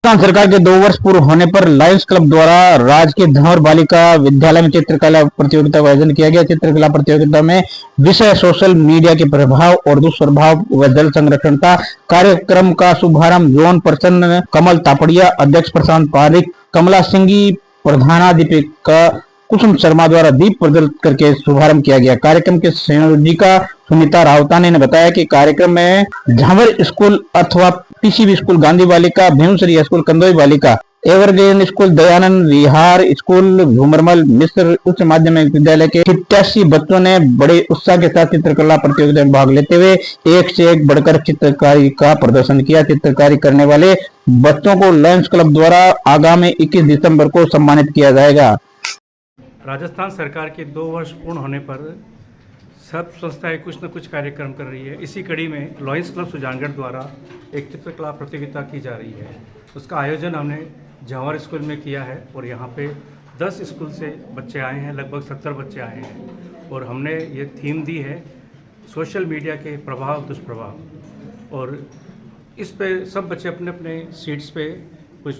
राजस्थान सरकार के 2 वर्ष पूर्ण होने पर लायंस क्लब द्वारा राजकीय धनौर बालिका विद्यालय में चित्रकला प्रतियोगिता का आयोजन किया गया। चित्रकला प्रतियोगिता में विषय सोशल मीडिया के प्रभाव और दुष्प्रभाव व जल संरक्षण था। कार्यक्रम का शुभारंभ जोन प्रसन्न कमल तापड़िया, अध्यक्ष प्रशांत पारिक, कमला सिंगी, प्रधानाध्यापिका कुसुम शर्मा द्वारा दीप प्रज्वलित करके शुभारंभ किया गया। कार्यक्रम के संयोजिका सुनीता रावतानी ने बताया कि कार्यक्रम में झांवर स्कूल अथवा पीसीबी स्कूल गांधी बालिका, भीमश्री स्कूल कंदोई बालिका, एवरग्रीन स्कूल दयानंद विहार स्कूल झूमरमल मिश्र उच्च माध्यमिक विद्यालय के 87 बच्चों ने बड़े उत्साह के साथ चित्रकला प्रतियोगिता में भाग लेते हुए एक से एक बढ़कर चित्रकारी का प्रदर्शन किया। चित्रकारी करने वाले बच्चों को लायंस क्लब द्वारा आगामी 21 दिसंबर को सम्मानित किया जाएगा। राजस्थान सरकार के 2 वर्ष पूर्ण होने पर सब संस्थाएं कुछ न कुछ कार्यक्रम कर रही है। इसी कड़ी में लायंस क्लब सुजानगढ़ द्वारा एक चित्रकला प्रतियोगिता की जा रही है। उसका आयोजन हमने झांवर स्कूल में किया है और यहाँ पे 10 स्कूल से बच्चे आए हैं, लगभग 70 बच्चे आए हैं और हमने ये थीम दी है सोशल मीडिया के प्रभाव दुष्प्रभाव। और इस पे सब बच्चे अपने अपने सीट्स पे कुछ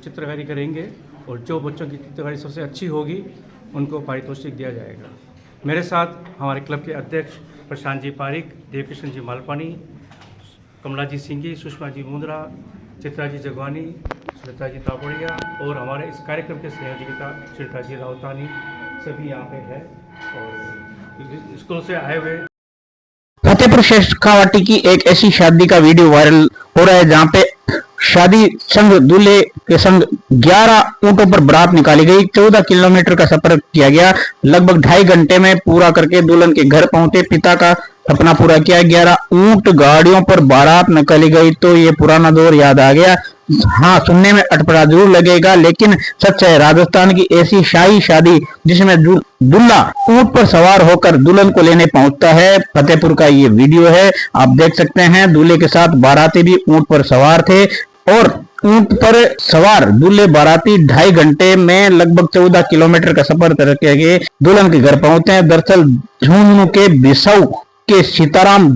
चित्रकारी करेंगे और जो बच्चों की चित्रकारी सबसे अच्छी होगी उनको पारितोषिक दिया जाएगा। मेरे साथ हमारे क्लब के अध्यक्ष प्रशांत जी पारिक, देवकिशन जी मालपानी, कमला जी सिंगी, सुषमा जी मुंद्रा, चित्रा जी जगवानी, सुनीता जी तापड़िया और हमारे इस कार्यक्रम के संयोजिका सुनीता जी रावतानी सभी यहाँ पे है और स्कूल से आए हुए। फतेहपुर शेखावाटी की एक ऐसी शादी का वीडियो वायरल हो रहा है जहाँ पे शादी संग दूल्हे के संग 11 ऊंटों पर बारात निकाली गई। 14 किलोमीटर का सफर किया गया। लगभग 2.5 घंटे में पूरा करके दुल्हन के घर पहुंचे। पिता का सपना पूरा किया। 11 ऊंट गाड़ियों पर बारात निकाली गई तो ये पुराना दौर याद आ गया। हाँ, सुनने में अटपटा जरूर लगेगा लेकिन सच है। राजस्थान की ऐसी शाही शादी जिसमें दूल्हा ऊंट पर सवार होकर दुल्हन को लेने पहुंचता है। फतेहपुर का ये वीडियो है, आप देख सकते हैं। दूल्हे के साथ बाराती भी ऊंट पर सवार थे और ऊंट पर सवार दूल्हे बाराती 2.5 घंटे में लगभग 14 किलोमीटर का सफर करके दुल्हन के घर पहुंचे हैं। दरअसल झुंझुनू के बिसाऊ के सीताराम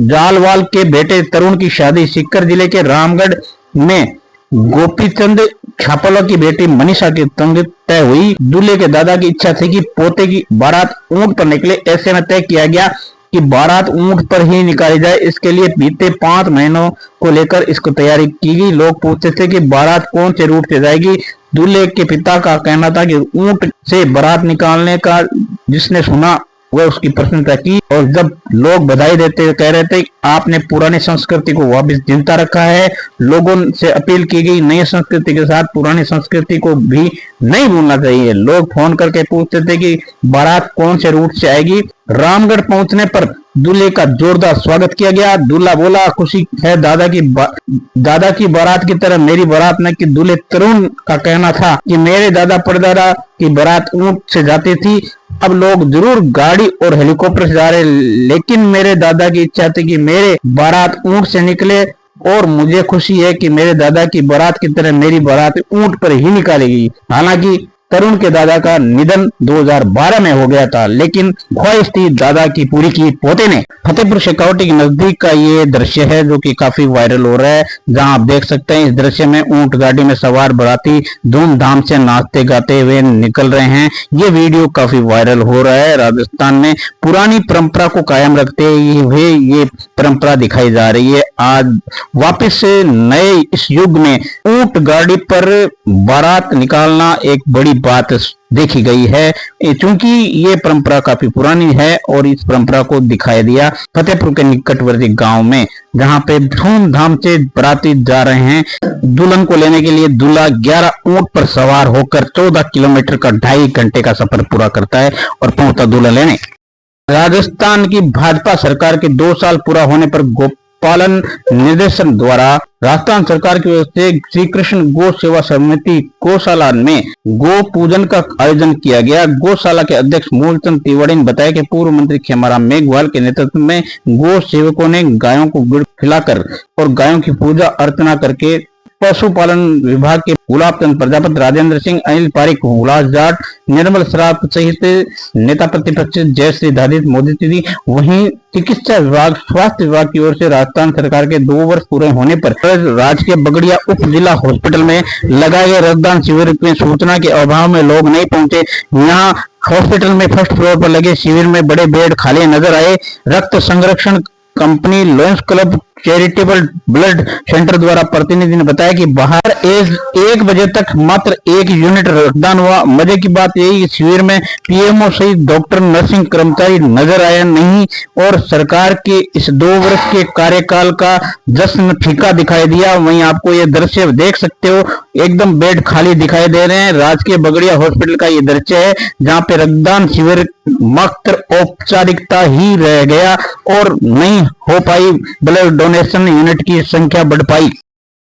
जालवाल के बेटे तरुण की शादी सीकर जिले के रामगढ़ में गोपीचंद छापला की बेटी मनीषा के संग तय हुई। दूल्हे के दादा की इच्छा थी कि पोते की बारात ऊंट पर निकले। ऐसे में तय किया गया कि बारात ऊंट पर ही निकाली जाए। इसके लिए बीते 5 महीनों को लेकर इसको तैयारी की गई। लोग पूछते थे कि बारात कौन से रूट से जाएगी। दूल्हे के पिता का कहना था कि ऊंट से बारात निकालने का जिसने सुना वह उसकी प्रशंसा की और जब लोग बधाई देते कह रहे थे आपने पुरानी संस्कृति को वापस जिंदा रखा है। लोगों से अपील की गई नई संस्कृति के साथ पुरानी संस्कृति को भी नहीं भूलना चाहिए। लोग फोन करके पूछते थे कि बारात कौन से रूट से आएगी। रामगढ़ पहुंचने पर दूल्हे का जोरदार स्वागत किया गया। दूल्हा बोला खुशी है दादा की बारात की तरह मेरी बारात न कि दूल्हे तरुण का कहना था कि मेरे दादा परदादा की बारात ऊंट से जाती थी। अब लोग जरूर गाड़ी और हेलीकॉप्टर से जा रहे लेकिन मेरे दादा की इच्छा थी कि मेरे बारात ऊंट से निकले और मुझे खुशी है कि मेरे दादा की बारात की तरह मेरी बारात ऊंट पर ही निकालेगी। हालांकि तरुण के दादा का निधन 2012 में हो गया था लेकिन ख्वाहिश थी दादा की पूरी की पोते ने। फतेहपुर शेखावाटी के नजदीक का ये दृश्य है जो कि काफी वायरल हो रहा है, जहां आप देख सकते हैं इस दृश्य में ऊंट गाड़ी में सवार बाराती धूमधाम से नाचते गाते हुए निकल रहे हैं। ये वीडियो काफी वायरल हो रहा है। राजस्थान में पुरानी परंपरा को कायम रखते हुए ये परंपरा दिखाई जा रही है। आज वापस से नए इस युग में ऊंट गाड़ी पर बारात निकालना एक बड़ी बात देखी गई है क्योंकि ये परंपरा काफी पुरानी है और इस परंपरा को दिखाई दिया फतेहपुर के निकटवर्ती गांव में जहां पे धूमधाम से बाराती जा रहे हैं। दुल्हन को लेने के लिए दूल्हा 11 ऊंट पर सवार होकर 14 किलोमीटर का 2.5 घंटे का सफर पूरा करता है और पहुंचता दूल्हा लेने। राजस्थान की भाजपा सरकार के 2 साल पूरा होने पर पालन निर्देशन द्वारा राजस्थान सरकार की ओर से श्री कृष्ण गौ सेवा समिति गौशाला में गौ पूजन का आयोजन किया गया। गौशाला के अध्यक्ष मूलचंद तिवाड़ी ने बताया कि पूर्व मंत्री खेमाराम मेघवाल के नेतृत्व में गौ सेवकों ने गायों को गुड़ खिलाकर और गायों की पूजा अर्चना करके पशुपालन विभाग के गुलाब चंद प्रजापति, राजेंद्र सिंह, अनिल पारिक, हुलास जाट, निर्मल श्राप सहित नेता प्रतिपक्ष जयश्री धारित मौजूद थी। वहीं चिकित्सा विभाग, स्वास्थ्य विभाग की ओर से राजस्थान सरकार के 2 वर्ष पूरे होने पर राजकीय बगड़िया उप जिला हॉस्पिटल में लगाए गए रक्तदान शिविर में सूचना के अभाव में लोग नहीं पहुंचे। यहाँ हॉस्पिटल में फर्स्ट फ्लोर पर लगे शिविर में बड़े बेड खाली नजर आए। रक्त संरक्षण company lions club charitable blood centre द्वारा प्रतिनिधि ने बताया कि बाहर 1 बजे तक मात्र 1 यूनिट रक्तदान हुआ। मजे की बात यही, शिविर में पीएमओ सहित डॉक्टर, नर्सिंग कर्मचारी नजर आया नहीं और सरकार के इस 2 वर्ष के कार्यकाल का जश्न फीका दिखाई दिया। वहीं आपको ये दृश्य देख सकते हो, एकदम बेड खाली दिखाई दे रहे हैं। राजकीय बगड़िया हॉस्पिटल का ये दृश्य है जहाँ पे रक्तदान शिविर मात्र औपचारिकता ही रह गया और नहीं हो पाई ब्लड डोनेशन यूनिट की संख्या बढ़ पाई।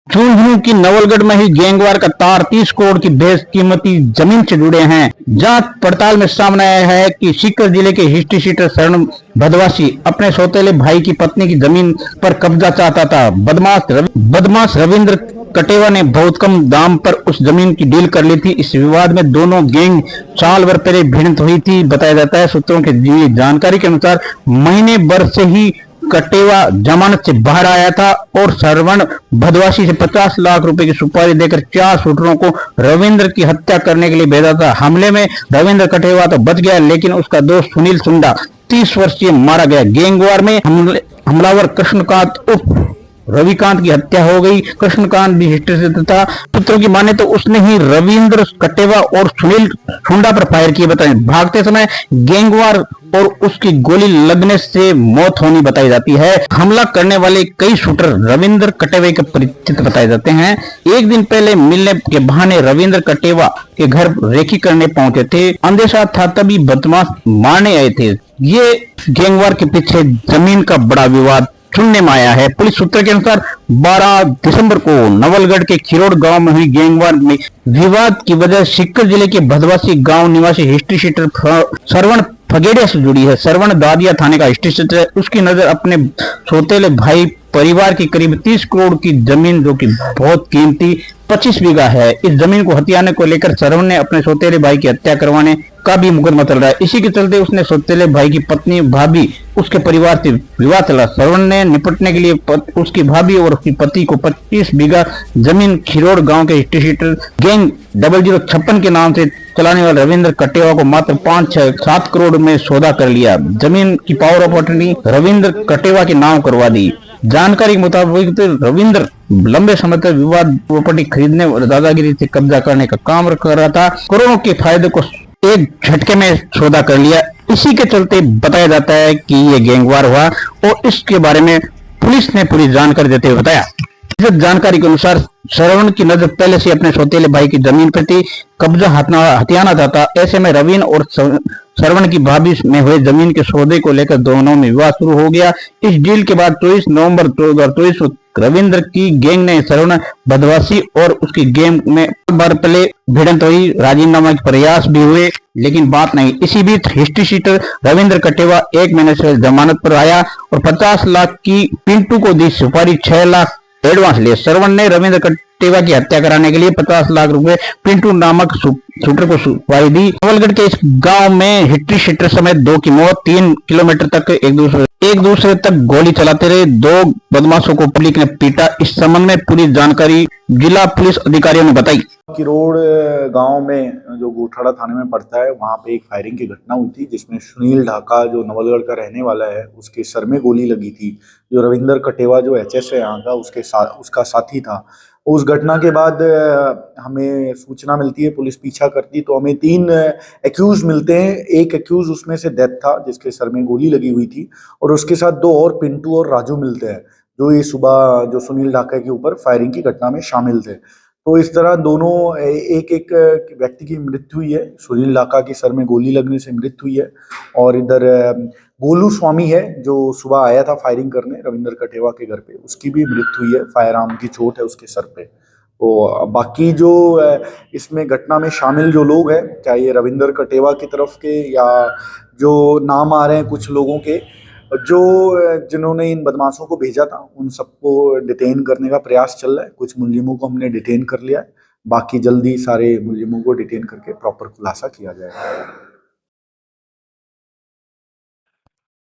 झुंझुनू की नवलगढ़ में ही गैंगवार का तार 30 करोड़ की बेशकीमती जमीन से जुड़े हैं। जांच पड़ताल में सामने आया है कि सीकर जिले के हिस्ट्री शीटर शरण भदवासी अपने सौतेले भाई की पत्नी की जमीन पर कब्जा चाहता था। बदमाश रविंद्र कटेवा ने बहुत कम दाम पर उस जमीन की डील कर ली थी। इस विवाद में दोनों गैंग साल भर पहले भिड़ंत हुई थी। बताया जाता है सूत्रों की दी जानकारी के अनुसार महीने भर से ही कटेवा जमानत से बाहर आया था और श्रवण भदवासी से 50 लाख रुपए की सुपारी देकर 4 शूटरों को रविंद्र की हत्या करने के लिए भेजा था। हमले में रविंद्र कटेवा तो बच गया, लेकिन उसका दोस्त सुनील सुंडा 30 वर्षीय मारा गया। गैंगवार में हमलावर कृष्णकांत उर्फ रविकांत की हत्या हो गई। कृष्णकांत भी हिस्ट्री से था। सूत्रों की माने तो उसने ही रविंद्र कटेवा और सुनील सुंडा पर फायर किए बताए। भागते समय गैंगवार और उसकी गोली लगने से मौत होनी बताई जाती है। हमला करने वाले कई शूटर रविंद्र कटेवा के परिचित बताए जाते हैं। एक दिन पहले मिलने के बहाने रविंद्र कटेवा के घर रेकी करने पहुंचे थे। अंदेशा था तभी बदमाश मारने आए थे। ये गैंगवार के पीछे जमीन का बड़ा विवाद सुनने में आया है। पुलिस सूत्र के अनुसार 12 दिसंबर को नवलगढ़ के खिरोड़ गांव में हुई गैंगवार में विवाद की वजह सीकर जिले के भदवासी गांव निवासी हिस्ट्री शीटर श्रवण फगेड़िया से जुड़ी है। श्रवण दादिया थाने का हिस्ट्री शीटर है। उसकी नजर अपने सौतेले भाई परिवार की करीब 30 करोड़ की जमीन, जो कि बहुत कीमती 25 बीघा है, इस जमीन को हथियाने को लेकर श्रवण ने अपने सौतेले भाई की हत्या करवाने का भी मुकदमा चल रहा है। इसी के चलते उसने सौतेले भाई की पत्नी, भाभी, उसके परिवार से विवाद चला। श्रवण ने निपटने के लिए उसकी भाभी और उसकी पति को 25 बीघा जमीन खिरोड़ गांव के हिस्ट्री शीटर गैंग 0056 के नाम से चलाने वाले रविंद्र कटेवा को मात्र 5-7 करोड़ में सौदा कर लिया। जमीन की power of attorney Ravindra Kateva के नाम करवा दी। जानकारी के मुताबिक रविंद्र लंबे समय तक विवाद प्रॉपर्टी खरीदने और दादागिरी से कब्जा करने का काम कर रहा था। करोड़ों के फायदे को एक झटके में सौदा कर लिया। इसी के चलते बताया जाता है कि ये गैंगवार हुआ और इसके बारे में पुलिस ने पूरी जानकारी देते हुए बताया। इस जानकारी के अनुसार श्रवण की नजर पहले से अपने सौतेले भाई की जमीन पर थी, कब्जा हथियाना था। ऐसे में रवीन और श्रवण की भाभी में हुए जमीन के सौदे को लेकर दोनों में विवाद शुरू हो गया। इस डील के बाद 24 नवंबर 2024 रविंद्र की गैंग ने श्रवण भदवासी और उसकी गैंग में बार पहले भिड़ंत हुई। राजीनामा के प्रयास भी हुए, लेकिन बात नहीं। इसी बीच हिस्ट्री शीटर रविंद्र कटेवा 1 महीने से जमानत पर आया और 50 लाख की पिंटू को दी सुपारी, 6 लाख एडवांस लिए। श्रवण ने रविंद्र कटेवा की हत्या कराने के लिए 50 लाख रुपए पिंटू नामक शूटर को सुपारी दी। नवलगढ़ के इस गांव में हिस्ट्री शीटर समेत 2 की मौत। 3 किलोमीटर तक एक दूसरे तक गोली चलाते रहे। 2 बदमाशों को पुलिस ने पीटा। इस संबंध में पूरी जानकारी जिला पुलिस अधिकारियों ने बताई। किरोड़ गांव में जो गोठाड़ा थाने में पड़ता है, वहां पे एक फायरिंग की घटना हुई थी जिसमें सुनील ढाका जो नवलगढ़ का रहने वाला है, उसके सर में गोली लगी थी। जो रविंद्र कटेवा जो एचएस है यहाँ का, उसका साथी था। उस घटना के बाद हमें सूचना मिलती है, पुलिस पीछा करती, तो हमें 3 एक्यूज मिलते हैं। एक एक्यूज उसमें से डेथ था जिसके सर में गोली लगी हुई थी, और उसके साथ 2 और पिंटू और राजू मिलते हैं जो ये सुबह जो सुनील ढाका के ऊपर फायरिंग की घटना में शामिल थे। तो इस तरह दोनों एक व्यक्ति की मृत्यु हुई है। सुनील ढाका के सर में गोली लगने से मृत्यु हुई है, और इधर गोलू स्वामी है जो सुबह आया था फायरिंग करने रविंद्र कटेवा के घर पे, उसकी भी मृत्यु हुई है। फायर आर्म की चोट है उसके सर पे। तो बाकी जो इसमें घटना में शामिल जो लोग हैं, चाहे ये रविंद्र कटेवा की तरफ के या जो नाम आ रहे हैं कुछ लोगों के, जो जिन्होंने इन बदमाशों को भेजा था उन सबको डिटेन करने का प्रयास चल रहा है। कुछ मुलजिमों को हमने डिटेन कर लिया है, बाकी जल्दी सारे मुलजिमों को डिटेन करके प्रॉपर खुलासा किया जाएगा।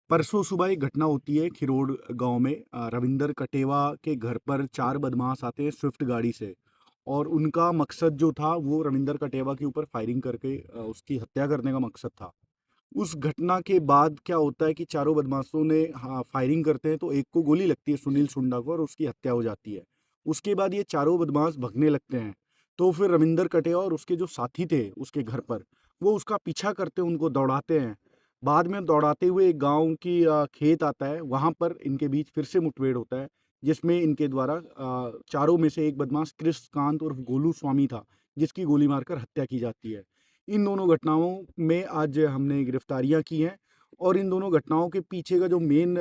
परसों सुबह एक घटना होती है खिरोड़ गांव में। रविंदर कटेवा के घर पर 4 बदमाश आते हैं स्विफ्ट गाड़ी से, और उनका मकसद जो था वो रविंदर कटेवा के ऊपर फायरिंग करके उसकी हत्या करने का मकसद था। उस घटना के बाद क्या होता है कि चारों बदमाशों ने फायरिंग करते हैं, तो एक को गोली लगती है सुनील सुंडा को, और उसकी हत्या हो जाती है। उसके बाद ये चारों बदमाश भगने लगते हैं। तो फिर रविंदर कटेवा और उसके जो साथी थे उसके घर पर, वो उसका पीछा करते हैं, उनको दौड़ाते हैं। बाद में दौड़ाते हुए एक गांव की खेत आता है, वहां पर इनके बीच फिर से मुठभेड़ होता है, जिसमें इनके द्वारा चारों में से एक बदमाश कृष्णकांत उर्फ गोलू स्वामी था, जिसकी गोली मारकर हत्या की जाती है। इन दोनों घटनाओं में आज हमने गिरफ्तारियां की हैं, और इन दोनों घटनाओं के पीछे का जो मेन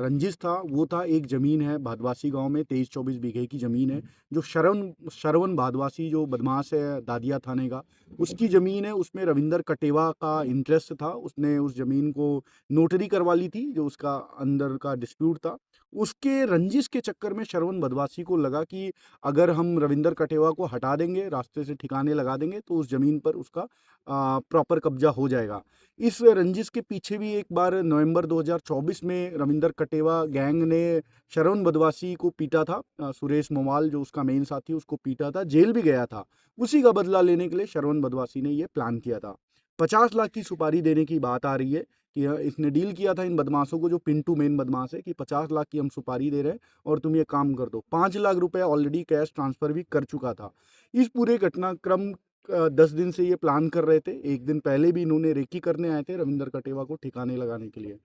रंजिश था वो था, एक ज़मीन है भादवासी गांव में 23-24 बीघे की ज़मीन है, जो श्रवण भादवासी जो बदमाश है दादिया थाने का, उसकी ज़मीन है। उसमें रविंदर कटेवा का इंटरेस्ट था, उसने उस ज़मीन को नोटरी करवा ली थी, जो उसका अंदर का डिस्प्यूट था। उसके रंजिश के चक्कर में श्रवण बदवासी को लगा कि अगर हम रविंदर कटेवा को हटा देंगे, रास्ते से ठिकाने लगा देंगे, तो उस ज़मीन पर उसका प्रॉपर कब्जा हो जाएगा। इस रंजिश के पीछे भी एक बार नवंबर 2024 में रविंदर कटेवा गैंग ने श्रवण बदवासी को पीटा था। सुरेश मोवाल जो उसका मेन साथी, उसको पीटा था, जेल भी गया था। उसी का बदला लेने के लिए श्रवण बदवासी ने ये प्लान किया था। 50 लाख की सुपारी देने की बात आ रही है कि इसने डील किया था इन बदमाशों को, जो पिंटू मेन बदमाश है, कि 50 लाख की हम सुपारी दे रहे हैं और तुम ये काम कर दो। 5 लाख रुपए ऑलरेडी कैश ट्रांसफर भी कर चुका था। इस पूरे घटनाक्रम 10 दिन से ये प्लान कर रहे थे। एक दिन पहले भी इन्होंने रेकी करने आए थे रविंदर कटेवा को ठिकाने लगाने के लिए।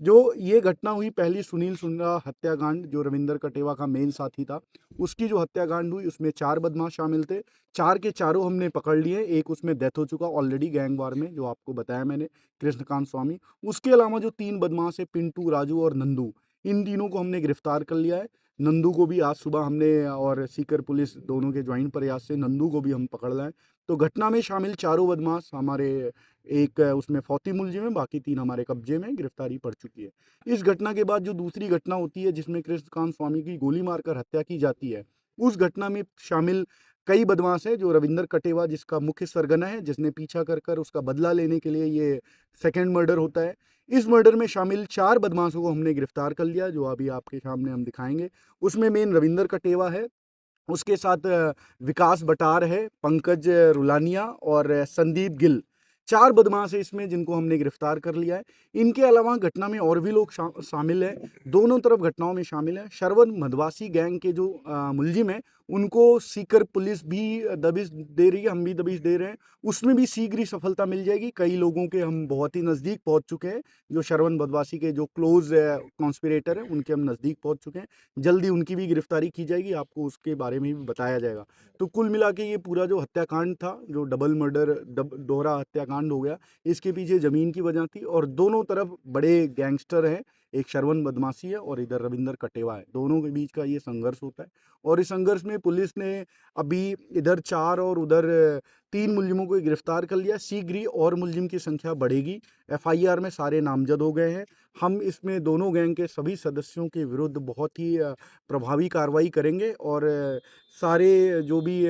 जो ये घटना हुई पहली सुनील सुंडा हत्याकांड, जो रविंदर कटेवा का मेन साथी था, उसकी जो हत्याकांड हुई उसमें 4 बदमाश शामिल थे। 4 के चारों हमने पकड़ लिए। एक उसमें डेथ हो चुका ऑलरेडी गैंग वार में, जो आपको बताया मैंने, कृष्णकांत स्वामी। उसके अलावा जो 3 बदमाश है, पिंटू, राजू और नंदू, इन तीनों को हमने गिरफ्तार कर लिया है। नंदू को भी आज सुबह हमने, और सीकर पुलिस दोनों के ज्वाइंट प्रयास से नंदू को भी हम पकड़ लाए। तो घटना में शामिल चारों बदमाश हमारे, एक उसमें फौती मुलजिम है, बाकी 3 हमारे कब्जे में, गिरफ्तारी पड़ चुकी है। इस घटना के बाद जो दूसरी घटना होती है जिसमें कृष्णकांत स्वामी की गोली मारकर हत्या की जाती है, उस घटना में शामिल कई बदमाश हैं। जो रविंदर कटेवा जिसका मुख्य सरगना है, जिसने पीछा कर कर उसका बदला लेने के लिए ये सेकेंड मर्डर होता है, इस मर्डर में शामिल 4 बदमाशों को हमने गिरफ्तार कर लिया, जो अभी आपके सामने हम दिखाएंगे। उसमें मेन रविंदर कटेवा है, उसके साथ विकास बटार है, पंकज रुलानिया और संदीप गिल। 4 बदमाश है इसमें जिनको हमने गिरफ्तार कर लिया है। इनके अलावा घटना में और भी लोग शामिल हैं, दोनों तरफ घटनाओं में शामिल हैं। श्रवण मधवासी गैंग के जो मुलजिम हैं, उनको सीकर पुलिस भी दबिश दे रही है, हम भी दबिश दे रहे हैं। उसमें भी शीघ्र ही सफलता मिल जाएगी। कई लोगों के हम बहुत ही नज़दीक पहुंच चुके हैं। जो श्रवण बदवासी के जो क्लोज कॉन्स्पिरेटर हैं, उनके हम नज़दीक पहुंच चुके हैं। जल्दी उनकी भी गिरफ्तारी की जाएगी, आपको उसके बारे में भी बताया जाएगा। तो कुल मिला के ये पूरा जो हत्याकांड था, जो डबल मर्डर, दोहरा हत्याकांड हो गया, इसके पीछे ज़मीन की वजह थी। और दोनों तरफ बड़े गैंगस्टर हैं, एक श्रवण बदमाशी है और इधर रविंदर कटेवा है। दोनों के बीच का ये संघर्ष होता है, और इस संघर्ष में पुलिस ने अभी इधर 4 और उधर 3 मुलजिमों को गिरफ्तार कर लिया। शीघ्र ही और मुलजिम की संख्या बढ़ेगी। एफआईआर में सारे नामजद हो गए हैं। हम इसमें दोनों गैंग के सभी सदस्यों के विरुद्ध बहुत ही प्रभावी कार्रवाई करेंगे, और सारे जो भी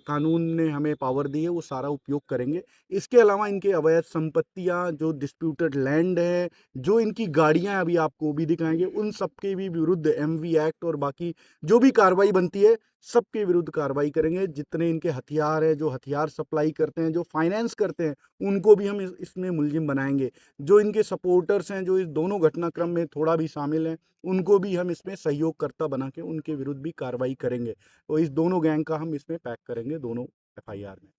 कानून ने हमें पावर दी है वो सारा उपयोग करेंगे। इसके अलावा इनके अवैध संपत्तियां, जो डिस्प्यूटेड लैंड है, जो इनकी गाड़ियां अभी आपको भी दिखाएंगे, उन सब के भी विरुद्ध एमवी एक्ट और बाकी जो भी कार्रवाई बनती है सबके विरुद्ध कार्रवाई करेंगे। जितने इनके हथियार हैं, जो हथियार सप्लाई करते हैं, जो फाइनेंस करते हैं, उनको भी हम इसमें मुलजिम बनाएंगे। जो इनके सपोर्टर्स हैं, जो इस दोनों घटनाक्रम में थोड़ा भी शामिल हैं, उनको भी हम इसमें सहयोगकर्ता बना के उनके विरुद्ध भी कार्रवाई करेंगे। तो इस दोनों गैंग का हम इसमें पैक करेंगे दोनों एफआईआर में।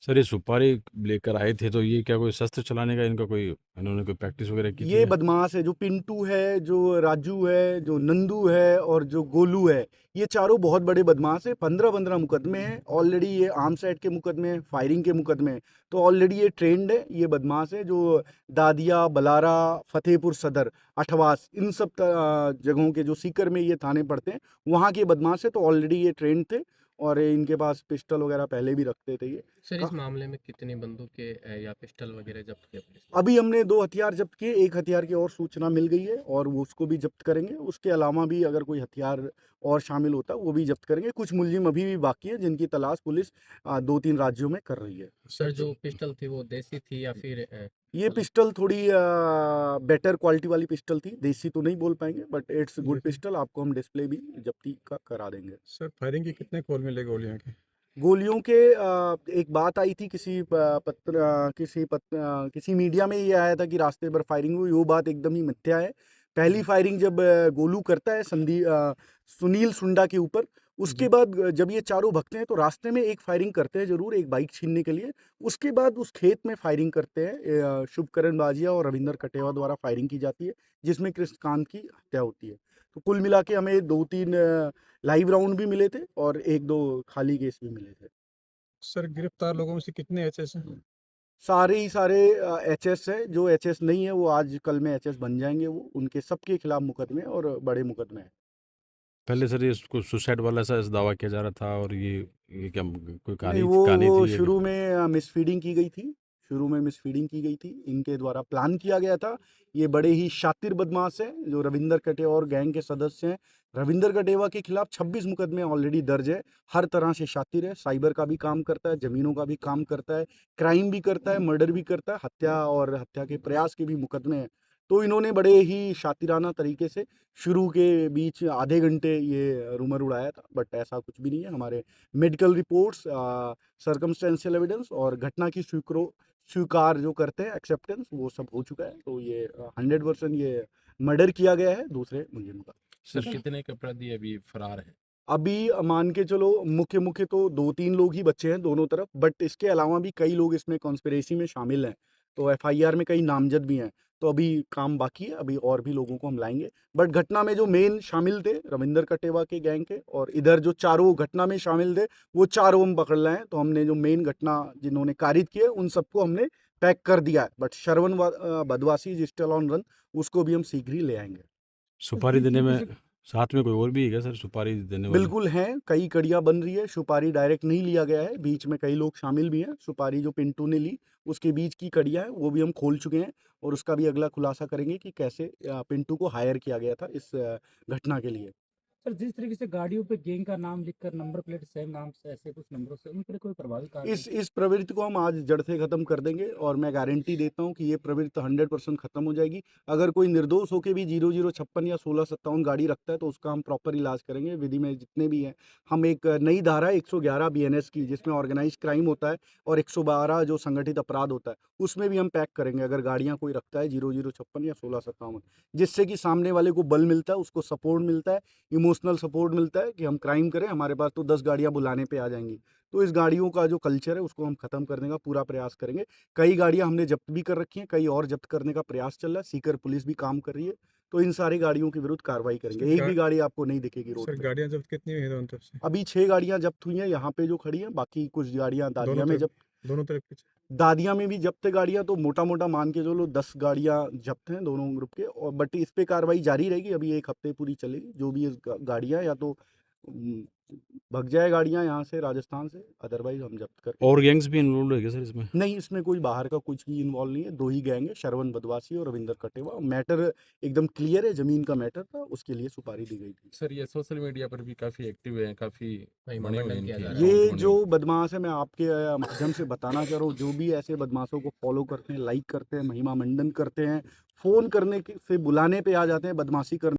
सर ये सुपारी लेकर आए थे, तो ये क्या कोई शस्त्र चलाने का इनका कोई, इन्होंने कोई प्रैक्टिस वगैरह की थी ये क्या? बदमाश है, जो पिंटू है, जो राजू है, जो नंदू है और जो गोलू है, ये चारों बहुत बड़े बदमाश है। 15-15 मुकदमे हैं ऑलरेडी। ये आर्म्स एक्ट के मुकदमे, फायरिंग के मुकदमे, तो ऑलरेडी ये ट्रेंड है। ये बदमाश है जो दादिया, बलारा, फतेहपुर सदर, अठवास, इन सब जगहों के, जो सीकर में ये थाने पड़ते हैं, वहाँ के बदमाश है। तो ऑलरेडी ये ट्रेंड थे, और इनके पास पिस्टल वगैरह पहले भी रखते थे ये। सर इस मामले में कितनी बंदूकें या पिस्टल वगैरह जब्त किए पुलिस ने? अभी हमने 2 हथियार जब्त किए, एक हथियार की और सूचना मिल गई है और वो उसको भी जब्त करेंगे। उसके अलावा भी अगर कोई हथियार और शामिल होता है वो भी जब्त करेंगे। कुछ मुलजिम अभी भी बाकी है जिनकी तलाश पुलिस 2-3 राज्यों में कर रही है। सर जो पिस्टल थी वो देसी थी या फिर ये पिस्टल थोड़ी बेटर क्वालिटी वाली पिस्टल थी, देसी तो नहीं बोल पाएंगे बट इट्स गुड पिस्टल। आपको हम डिस्प्ले भी जब्ती का करा देंगे। सर फायरिंग के कितने कॉल मिले गोलियां के? गोलियों के एक बात आई थी किसी मीडिया में ये आया था कि रास्ते पर फायरिंग हुई। वो बात एकदम ही मिथ्या है। पहली फायरिंग जब गोलू करता है सुनील सुंडा के ऊपर, उसके बाद जब ये चारों भगते हैं तो रास्ते में एक फायरिंग करते हैं जरूर, एक बाइक छीनने के लिए। उसके बाद उस खेत में फायरिंग करते हैं। शुभकरण बाजिया और रविंदर कटेवा द्वारा फायरिंग की जाती है जिसमें कृष्णकांत की हत्या होती है। तो कुल मिला के हमें 2-3 लाइव राउंड भी मिले थे और 1-2 खाली केस भी मिले थे। सर गिरफ्तार लोगों में से कितने एचएस हैं? सारे ही सारे एचएस है। जो एचएस नहीं है वो आज कल में एचएस बन जाएंगे। वो उनके सबके खिलाफ मुकदमे और बड़े मुकदमे हैं। पहले सर ये इसको सुसाइड वाला सा दावा किया जा रहा था और ये क्या कोई नहीं, कहानी वो थी ये? शुरू में मिसफीडिंग की गई थी। शुरू में मिसफीडिंग की गई थी, इनके द्वारा प्लान किया गया था। ये बड़े ही शातिर बदमाश हैं जो रविंदर कटेवा और गैंग के सदस्य हैं। रविंदर कटेवा के खिलाफ 26 मुकदमे ऑलरेडी दर्ज है। हर तरह से शातिर है, साइबर का भी काम करता है, जमीनों का भी काम करता है, क्राइम भी करता है, मर्डर भी करता है, हत्या और हत्या के प्रयास के भी मुकदमे हैं। तो इन्होंने बड़े ही शातिराना तरीके से शुरू के बीच आधे घंटे ये रूमर उड़ाया था, बट ऐसा कुछ भी नहीं है। हमारे मेडिकल रिपोर्ट्स, सर्कमस्टेंशियल एविडेंस और घटना की स्वीकार जो करते हैं, एक्सेप्टेंस, वो सब हो चुका है। तो ये 100% ये मर्डर किया गया है दूसरे मुलजिम का। सर कितने के अपराधी अभी फरार है? अभी मान के चलो मुख्य तो 2-3 लोग ही बचे हैं दोनों तरफ, बट इसके अलावा भी कई लोग इसमें कॉन्स्पिरेसी में शामिल हैं। तो एफआईआर में कई नामजद भी हैं। तो अभी काम बाकी है, अभी और भी लोगों को हम लाएंगे। बट घटना में जो मेन शामिल थे रविंदर कटेवा के गैंग के, और इधर जो चारों घटना में शामिल थे वो चारों हम पकड़ लाए हैं। तो हमने जो मेन घटना जिन्होंने कारित किए उन सबको हमने पैक कर दिया है। But Shravan Badwasi is still on run, उसको भी हम शीघ्र ही ले आएंगे। सुपारी देने में साथ में कोई और भी है क्या सर, सुपारी देने वाले? बिल्कुल हैं, कई कड़ियाँ बन रही है। सुपारी डायरेक्ट नहीं लिया गया है, बीच में कई लोग शामिल भी हैं। सुपारी जो पिंटू ने ली उसके बीच की कड़ियाँ हैं वो भी हम खोल चुके हैं और उसका भी अगला खुलासा करेंगे कि कैसे पिंटू को हायर किया गया था इस घटना के लिए। सर जिस तरीके से गाड़ियों पे गैंग का नाम लिखकर नंबर प्लेट सेम नाम से ऐसे कुछ नंबरों से, उनके लिए कोई प्रभावी कार्य इस प्रवृत्ति को हम आज जड़ से खत्म कर देंगे और मैं गारंटी देता हूं कि ये प्रवृत्ति 100% खत्म हो जाएगी। अगर कोई निर्दोष होकर भी 0056 या 1657 गाड़ी रखता है तो उसका हम प्रॉपर इलाज करेंगे। विधि में जितने भी हैं, हम एक नई धारा 111 बीएनएस की, जिसमें ऑर्गेनाइज क्राइम होता है, और 112 जो संगठित अपराध होता है, उसमें भी हम पैक करेंगे अगर गाड़ियां कोई रखता है 0056 या 1657, जिससे कि सामने वाले को बल मिलता है, उसको सपोर्ट मिलता है, इमोशनल सपोर्ट मिलता है कि हम क्राइम करें, हमारे पास तो 10 गाड़ियां बुलाने पे आ जाएंगी। तो इस गाड़ियों का जो कल्चर है उसको हम खत्म करने का पूरा प्रयास करेंगे। कई गाड़ियां हमने जब्त भी कर रखी हैं, कई और जब्त करने का प्रयास चल रहा है, सीकर पुलिस भी काम कर रही है। तो इन सारी गाड़ियों के विरुद्ध कार्रवाई करेंगे। एक भी गाड़ी आपको नहीं दिखेगी रोड पे। गाड़ियां जब्त कितनी हुई है दोनों तरफ से? अभी 6 गाड़ियां जब्त हुई हैं यहाँ पे जो खड़ी हैं, बाकी कुछ गाड़ियां दादिया में जब्त, दोनों तरफ की? दादिया में भी जब्त है गाड़ियां। तो मोटा मोटा मान के चलो 10 गाड़ियां जब्त हैं दोनों ग्रुप के। और बट इस पे कार्रवाई जारी रहेगी, अभी 1 हफ्ते पूरी चलेगी। जो भी इस गाड़ियां या तो भग जाए गाड़ियां यहाँ से राजस्थान से, अदरवाइज हम जब्त कर। और गैंग्स भी इन्वॉल्व है क्या सर इसमें? नहीं, इसमें कोई बाहर का कुछ भी इन्वॉल्व नहीं है। 2 ही गैंग है, श्रवण बदवासी और रविंदर कटेवा। मैटर एकदम क्लियर है, जमीन का मैटर था, उसके लिए सुपारी दी गई थी। सर ये सोशल मीडिया पर भी काफी एक्टिव है, काफी बने हुए मनोरंजन किया इनके जा रहा है। ये account जो बने। बदमाश है, मैं आपके माध्यम से बताना चाह रहा हूँ, जो भी ऐसे बदमाशों को फॉलो करते हैं, लाइक करते हैं, महिमा मंडन करते हैं, फोन करने से बुलाने पे आ जाते हैं बदमाशी करने।